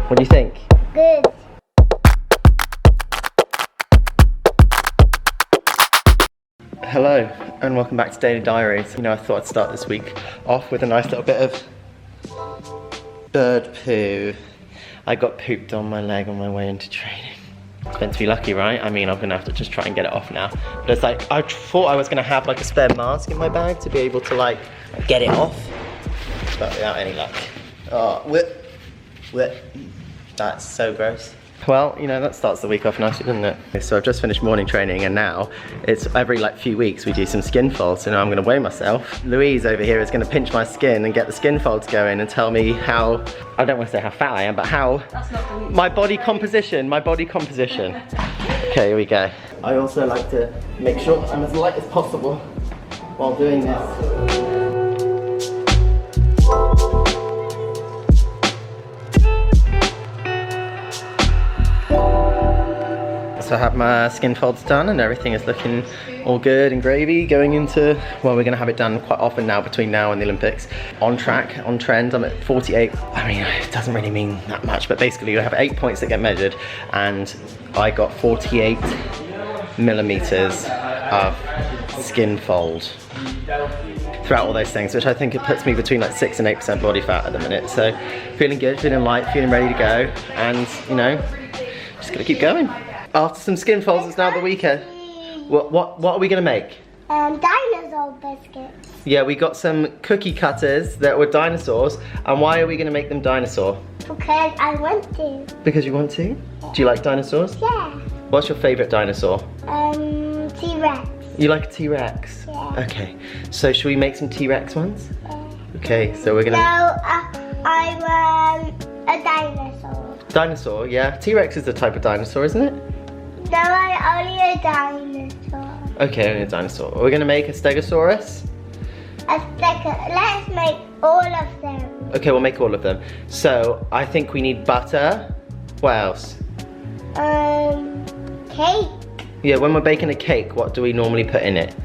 What do you think? Good. Hello and welcome back to Daily Diaries. You know, I thought I'd start this week off with a nice little bit of bird poo. I got pooped on my leg on my way into training. It's meant to be lucky, right? I mean, I'm gonna have to just try and get it off now. But it's like, I thought I was gonna have like a spare mask in my bag to be able to like get it off, but without any luck. Oh, whip. That's so gross. Well, you know, that starts the week off nicely, doesn't it? So I've just finished morning training and now it's every like few weeks we do some skin folds. So now I'm gonna weigh myself. Louise over here is gonna pinch my skin and get the skin folds going and tell me how, I don't want to say how fat I am, but how my body composition. Okay, here we go. I also like to make sure I'm as light as possible while doing this. So I have my skin folds done and everything is looking all good and gravy going into, well, we're gonna have it done quite often now between now and the Olympics. On track, on trend, I'm at 48. I mean, it doesn't really mean that much, but basically you have 8 points that get measured and I got 48 millimeters of skin fold throughout all those things, which I think it puts me between like 6 and 8% body fat at the minute. So feeling good, feeling light, feeling ready to go, and you know, just gonna keep going. After some skin folds, it's now the weekend. What are we gonna make? Dinosaur biscuits. Yeah, we got some cookie cutters that were dinosaurs. And why are we gonna make them dinosaur? Because I want to. Because you want to? Do you like dinosaurs? Yeah. What's your favorite dinosaur? T-Rex. You like a T-Rex? Yeah. Okay, so should we make some T-Rex ones? Yeah. Okay, so we're gonna... No, I want a dinosaur. Dinosaur, yeah. T-Rex is a type of dinosaur, isn't it? No, I only a dinosaur. Okay, only a dinosaur. We're gonna make a Stegosaurus. Let's make all of them. Okay, we'll make all of them. So, I think we need butter. What else? Cake. Yeah, when we're baking a cake, what do we normally put in it?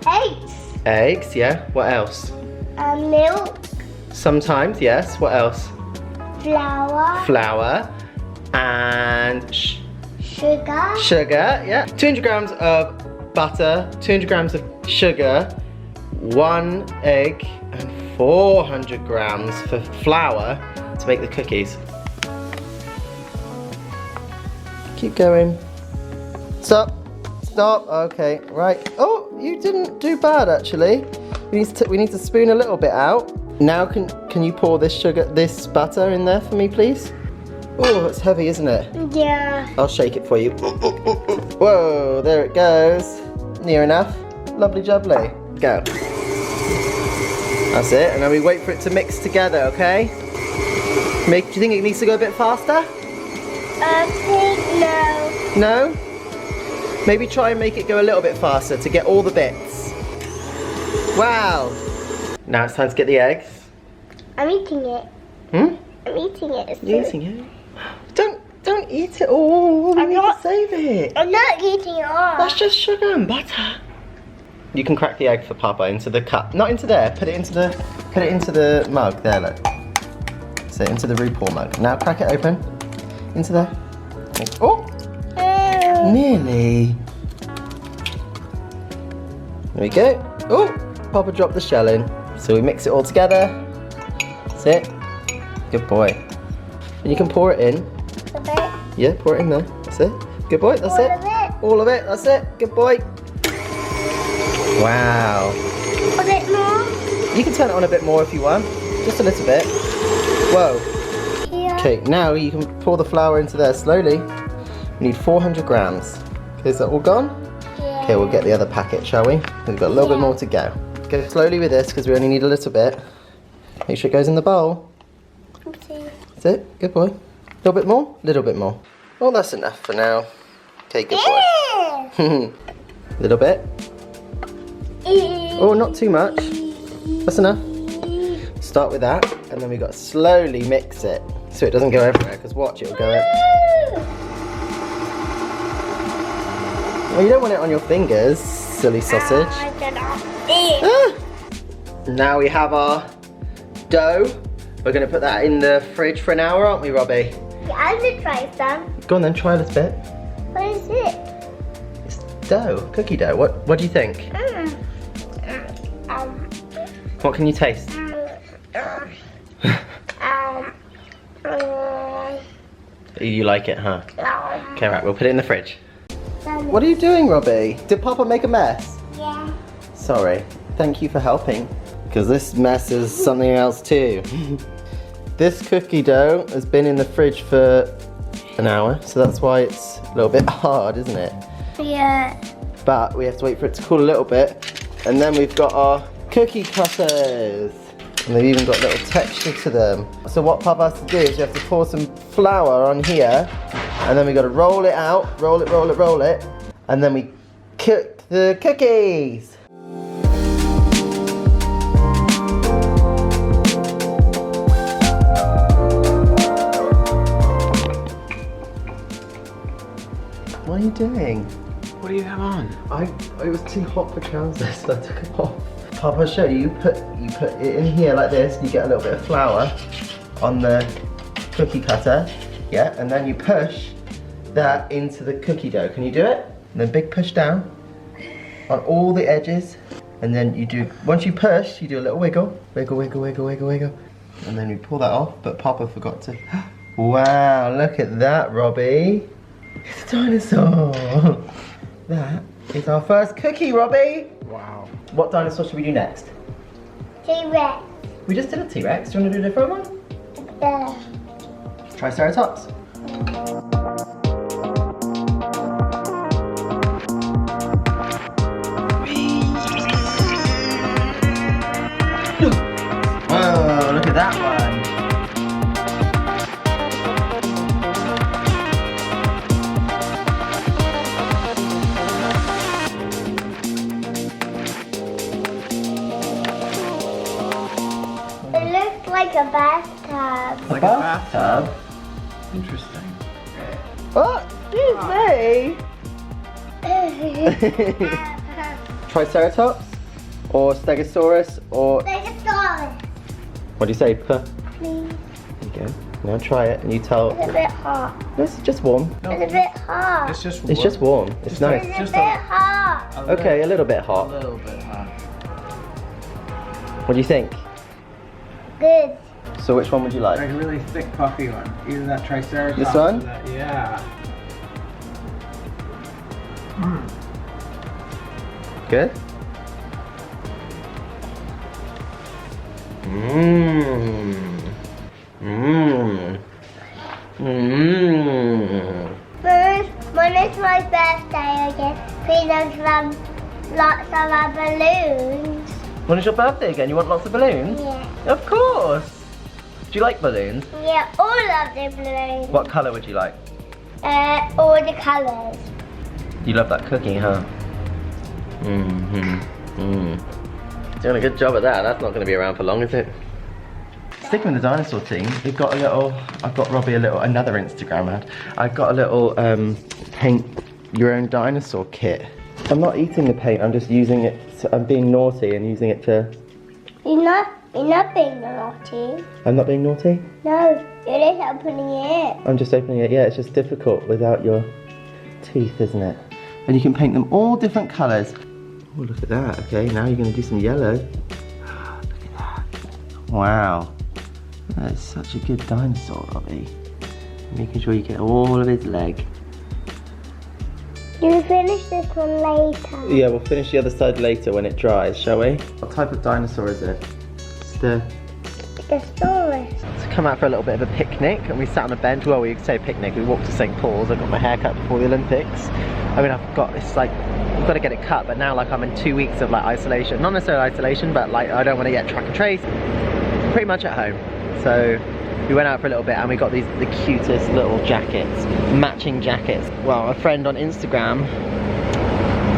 Eggs. Eggs, yeah. What else? Milk. Sometimes, yes. What else? Flour. Flour. And Sugar. Sugar, yeah. 200 grams of butter, 200 grams of sugar, 1 egg, and 400 grams for flour to make the cookies. Keep going. Stop. Stop. Okay, right. Oh, you didn't do bad actually. We need to spoon a little bit out. Now can you pour this butter in there for me, please? Oh, it's heavy, isn't it? Yeah. I'll shake it for you. Whoa, there it goes. Near enough. Lovely jubbly. Go. That's it, and then we wait for it to mix together, okay? Do you think it needs to go a bit faster? No. No? Maybe try and make it go a little bit faster to get all the bits. Wow. Now it's time to get the eggs. I'm eating it. Hmm? I'm eating it. You're eating it? Don't eat it all. We need to save it. I'm not eating it all. That's just sugar and butter. You can crack the egg for Papa into the cup. Not into there. Put it into the mug. There, look. So into the RuPaul mug. Now crack it open. Into there. Oh! Nearly. There we go. Oh! Papa dropped the shell in. So we mix it all together. That's it. Good boy. And you can pour it in. A bit. Yeah, pour it in there. That's it. Good boy. That's it. All of it. All of it. That's it. Good boy. Wow. A bit more. You can turn it on a bit more if you want. Just a little bit. Whoa. Here. Okay, now you can pour the flour into there slowly. We need 400 grams. Okay, is that all gone? Yeah. Okay, we'll get the other packet, shall we? We've got a little bit more to go. Go slowly with this because we only need a little bit. Make sure it goes in the bowl. Okay. That's it. Good boy. A little bit more? A little bit more. Well, that's enough for now. Okay, good boy. Little bit. Oh, not too much. That's enough. Start with that, and then we've got to slowly mix it so it doesn't go everywhere, because watch, it'll go everywhere. Well, you don't want it on your fingers, silly sausage. I cannot eat. Now we have our dough We're going to put that in the fridge for an hour, aren't we, Robbie? Yeah, I'm gonna try some. Go on then, try a little bit. What is it? It's dough, cookie dough. What do you think? What can you taste? You like it, huh? Okay, right, we'll put it in the fridge. What are you doing, Robbie? Did Papa make a mess? Yeah. Sorry. Thank you for helping. Because this mess is something else too. This cookie dough has been in the fridge for an hour, so that's why it's a little bit hard, isn't it? Yeah. But we have to wait for it to cool a little bit. And then we've got our cookie cutters. And they've even got a little texture to them. So what Papa has to do is you have to pour some flour on here, and then we've got to roll it out, roll it, and then we cook the cookies. What are you doing? What do you have on? It was too hot for trousers, so I took it off. Papa showed you, you put it in here like this, you get a little bit of flour on the cookie cutter, yeah, and then you push that into the cookie dough. Can you do it? And then big push down on all the edges, and then you do, once you push, you do a little wiggle, and then you pull that off, but Papa forgot to. Wow, look at that, Robbie. It's a dinosaur. That is our first cookie, Robbie. Wow. What dinosaur should we do next? T-Rex. We just did a T-Rex. Do you want to do a different one? The Triceratops. Whoa, look at that one. It looks like a bathtub. Like a bathtub? bathtub? Interesting. Oh, excuse me. Triceratops or Stegosaurus or Stegosaurus. what do you say? Puh. Please. There you go. Now try it and you tell. It's a bit hot. This is just warm. No, It's a bit hot. it's just It's just warm. It's Just nice. It's just a bit hot. Okay, a little bit A hot. little bit hot. What do you think? Good. So which one would you like? Like a really thick, puffy one. Either that Triceratops. This one? Or that, yeah. Good? Mmm. Mmm. Mmm. When it's my birthday, I get peanuts from lots of our balloons. When is your birthday again? You want lots of balloons? Yeah. Of course. Do you like balloons? Yeah, all of the balloons. What colour would you like? All the colours. You love that cookie, huh? Doing a good job at that. That's not going to be around for long, is it? Sticking with the dinosaur theme, we've got a little. I've got Robbie another Instagram ad. I've got a little paint your own dinosaur kit. I'm not eating the paint. I'm just using it. I'm being naughty and using it to. You're not being naughty. I'm not being naughty. No, you're just opening it. I'm just opening it. Yeah, it's just difficult without your teeth, isn't it? And you can paint them all different colours. Oh, look at that. Okay, now you're going to do some yellow. Look at that. Wow. That is such a good dinosaur, Robbie. Making sure you get all of his leg. You'll finish this one later. Yeah, we'll finish the other side later when it dries, shall we? What type of dinosaur is it? It's the Stegosaurus. come out for a little bit of a picnic, and we sat on a bench. Well, we could say picnic. We walked to St. Paul's. I got my hair cut before the Olympics. I mean, I've got to get it cut, but now like I'm in 2 weeks of like isolation. Not necessarily isolation, but like I don't want to get track and trace. Pretty much at home. So we went out for a little bit and we got the cutest little jackets, matching jackets. Well, a friend on Instagram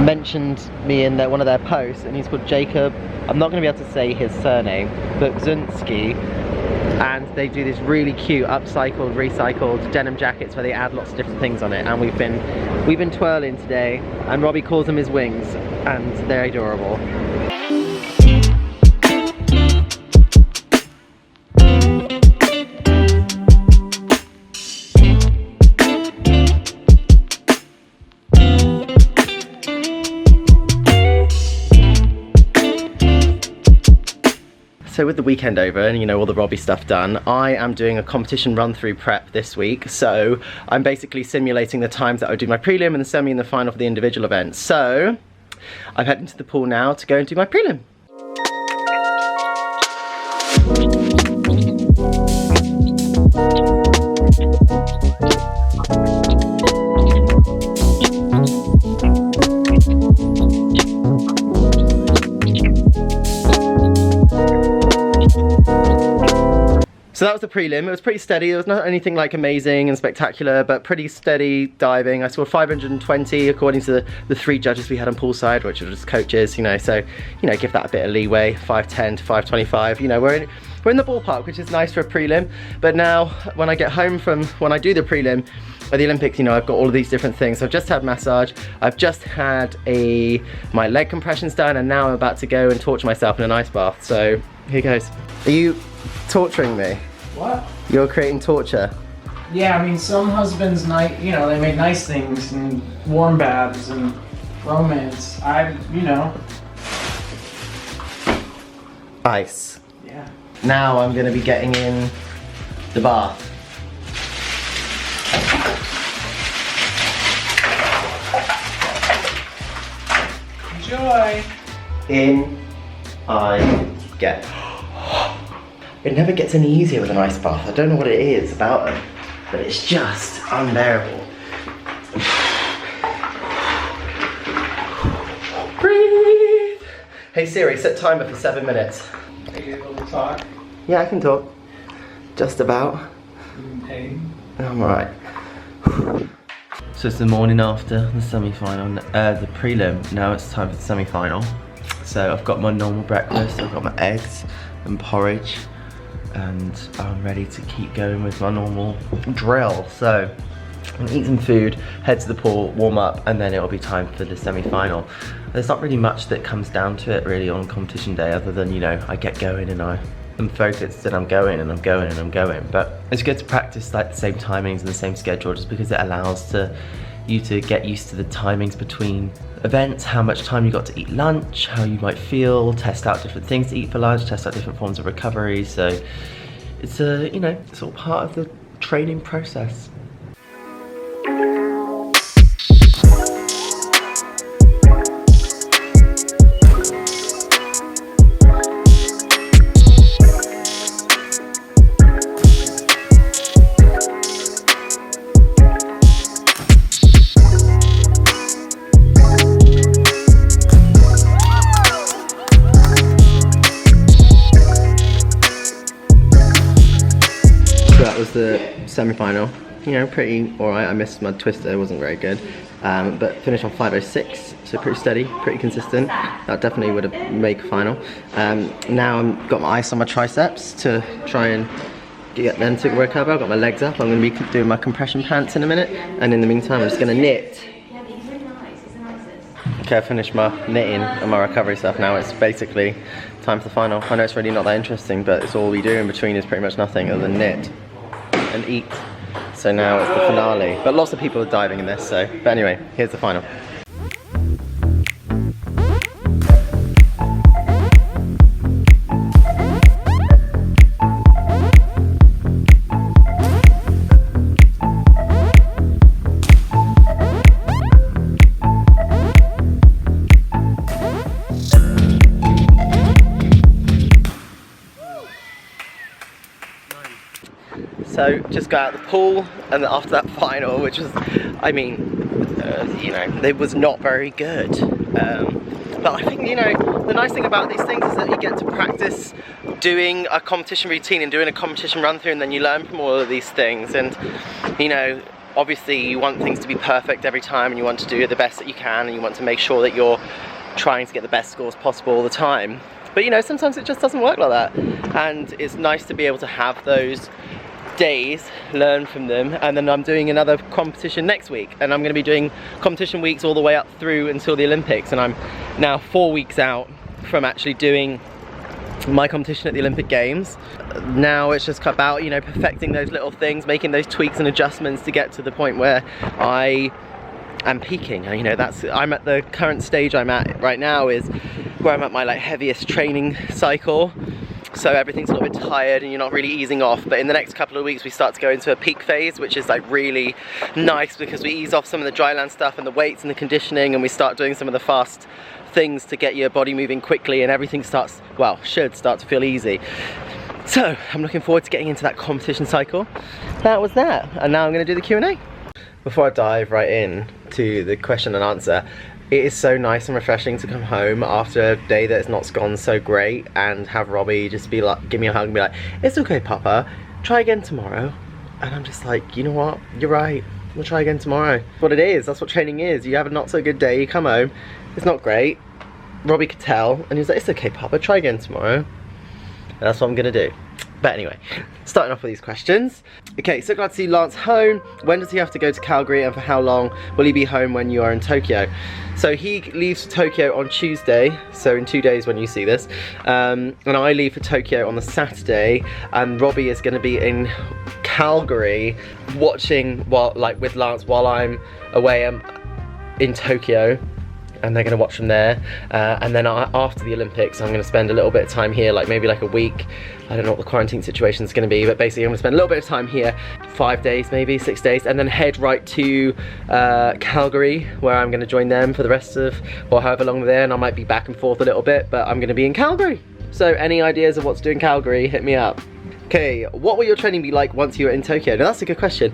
mentioned me in one of their posts, and he's called Jacob. I'm not going to be able to say his surname, but Zunski. And they do these really cute upcycled, recycled denim jackets where they add lots of different things on it. And we've been twirling today, and Robbie calls them his wings, and they're adorable. so with the weekend over and you know all the Robbie stuff done, I am doing a competition run through prep this week. So I'm basically simulating the times that I would do my prelim and the semi and the final for the individual events. So I'm heading to the pool now to go and do my prelim. So that was the prelim. It was pretty steady. It was not anything like amazing and spectacular, but pretty steady diving. I scored 520 according to the 3 judges we had on poolside, which were just coaches, you know, so, you know, give that a bit of leeway, 510 to 525. You know, we're in the ballpark, which is nice for a prelim. But now, when I get home from, when I do the prelim at the Olympics, you know, I've got all of these different things. So I've just had massage, I've just had my leg compressions done, and now I'm about to go and torture myself in an ice bath. So, here goes. Are you torturing me? What? You're creating torture. Yeah, I mean, some husbands, you know, they make nice things and warm baths and romance. You know. Ice. Yeah. Now I'm going to be getting in the bath. Enjoy. In I get. It never gets any easier with an ice bath. I don't know what it is about them, but it's just unbearable. Breathe. Hey Siri, set timer for 7 minutes. Are you able to talk? Yeah, I can talk. Just about. In pain? I'm alright. So it's the morning after the semi-final, the prelim. Now it's time for the semi-final. So I've got my normal breakfast, I've got my eggs and porridge, and I'm ready to keep going with my normal drill. So I'm gonna eat some food, head to the pool, warm up, and then it'll be time for the semi-final. There's not really much that comes down to it really on competition day, other than, you know, I get going and I'm focused and I'm going and I'm going and I'm going. But it's good to practice like the same timings and the same schedule, just because it allows you to get used to the timings between events, how much time you got to eat lunch, how you might feel, test out different things to eat for lunch, test out different forms of recovery. So it's you know, it's all part of the training process. That was the semi-final. You know, pretty alright. I missed my twister, it wasn't very good. But finished on 5:06, so pretty steady, pretty consistent. That definitely would have made a final. Now I've got my ice on my triceps to try and get them to recover. I've got my legs up. I'm going to be doing my compression pants in a minute. And in the meantime, I'm just going to knit. Okay, I finished my knitting and my recovery stuff. Now it's basically time for the final. I know it's really not that interesting, but it's all we do in between is pretty much nothing other than knit and eat. So now it's the finale. But lots of people are diving in this, so. But anyway, here's the final. So just got out of the pool, and after that final, which was, I mean, you know, it was not very good. But I think, you know, the nice thing about these things is that you get to practice doing a competition routine and doing a competition run through, and then you learn from all of these things. And, you know, obviously you want things to be perfect every time, and you want to do the best that you can, and you want to make sure that you're trying to get the best scores possible all the time. But, you know, sometimes it just doesn't work like that. And it's nice to be able to have those days, learn from them, and then I'm doing another competition next week, and I'm going to be doing competition weeks all the way up through until the Olympics, and I'm now 4 weeks out from actually doing my competition at the Olympic Games. Now it's just about, you know, perfecting those little things, making those tweaks and adjustments to get to the point where I am peaking. You know, I'm at the current stage I'm at right now is where I'm at my like heaviest training cycle. so everything's a little bit tired and you're not really easing off. But in the next couple of weeks we start to go into a peak phase, which is like really nice because we ease off some of the dry land stuff and the weights and the conditioning, and we start doing some of the fast things to get your body moving quickly, and everything starts, well, should start to feel easy. So I'm looking forward to getting into that competition cycle. That was that, and now I'm going to do the Q&A. Before I dive right in to the question and answer, it is so nice and refreshing to come home after a day that has not gone so great and have Robbie just be like, give me a hug and be like, it's okay Papa, try again tomorrow. And I'm just like, you know what, you're right, we'll try again tomorrow. That's what it is, that's what training is. You have a not so good day, you come home, it's not great. Robbie could tell, and he was like, it's okay Papa, try again tomorrow. And that's what I'm gonna do. But anyway, starting off with these questions. Okay, so glad to see Lance home. When does he have to go to Calgary and for how long? Will he be home when you are in Tokyo? So he leaves for Tokyo on Tuesday, so in 2 days when you see this. And I leave for Tokyo on the Saturday, and Robbie is gonna be in Calgary watching with Lance while I'm away in Tokyo. And they're going to watch from there, and then after the Olympics I'm going to spend a little bit of time here, like maybe like a week. I don't know what the quarantine situation is going to be, but basically I'm going to spend a little bit of time here, 5 days maybe, 6 days, and then head right to Calgary, where I'm going to join them for the rest of, or however long they're there, and I might be back and forth a little bit, but I'm going to be in Calgary. So any ideas of what to do in Calgary, hit me up. Okay, what will your training be like once you're in Tokyo? Now that's a good question.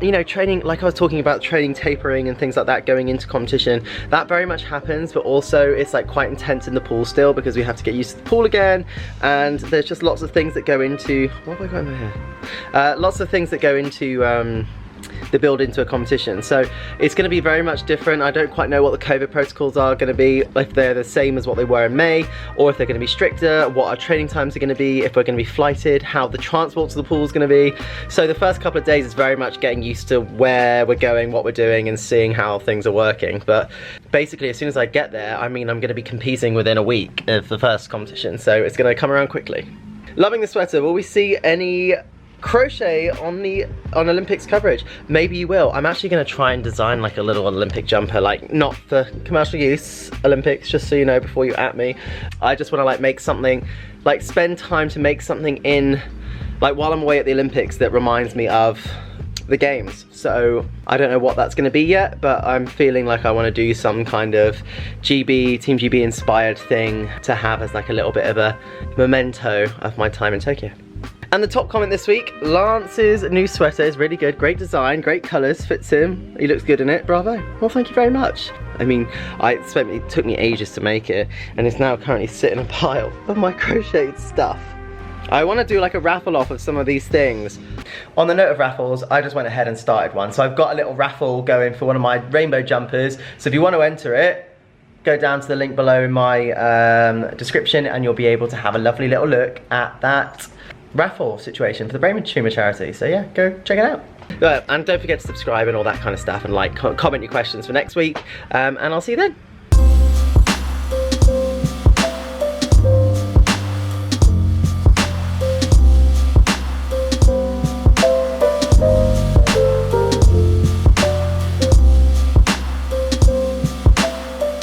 You know, training, like I was talking about, training tapering and things like that going into competition, that very much happens, but also it's like quite intense in the pool still because we have to get used to the pool again, and there's just lots of things that go into, what have I got in my hair? Lots of things that go into the build into a competition. So it's going to be very much different. I don't quite know what the COVID protocols are going to be, if they're the same as what they were in May, or if they're going to be stricter, what our training times are going to be, if we're going to be flighted, how the transport to the pool is going to be. So the first couple of days is very much getting used to where we're going, what we're doing, and seeing how things are working. But basically as soon as I get there, I mean, I'm going to be competing within a week of the first competition, so it's going to come around quickly. Loving the sweater. Will we see any crochet on Olympics coverage? Maybe you will. I'm actually going to try and design like a little Olympic jumper, like not for commercial use Olympics, just so you know before you at me. I just want to like make something, like spend time to make something in, like while I'm away at the Olympics, that reminds me of the games. So I don't know what that's going to be yet, but I'm feeling like I want to do some kind of Team GB inspired thing to have as like a little bit of a memento of my time in Tokyo. And the top comment this week, Lance's new sweater is really good, great design, great colours, fits him, he looks good in it, bravo. Well, thank you very much. I mean, it took me ages to make it, and it's now currently sitting in a pile of my crocheted stuff. I want to do like a raffle off of some of these things. On the note of raffles, I just went ahead and started one. So I've got a little raffle going for one of my rainbow jumpers. So if you want to enter it, go down to the link below in my description, and you'll be able to have a lovely little look at that raffle situation for the Brain Tumor charity. So yeah, go check it out. And don't forget to subscribe and all that kind of stuff, and like, comment your questions for next week, and I'll see you then.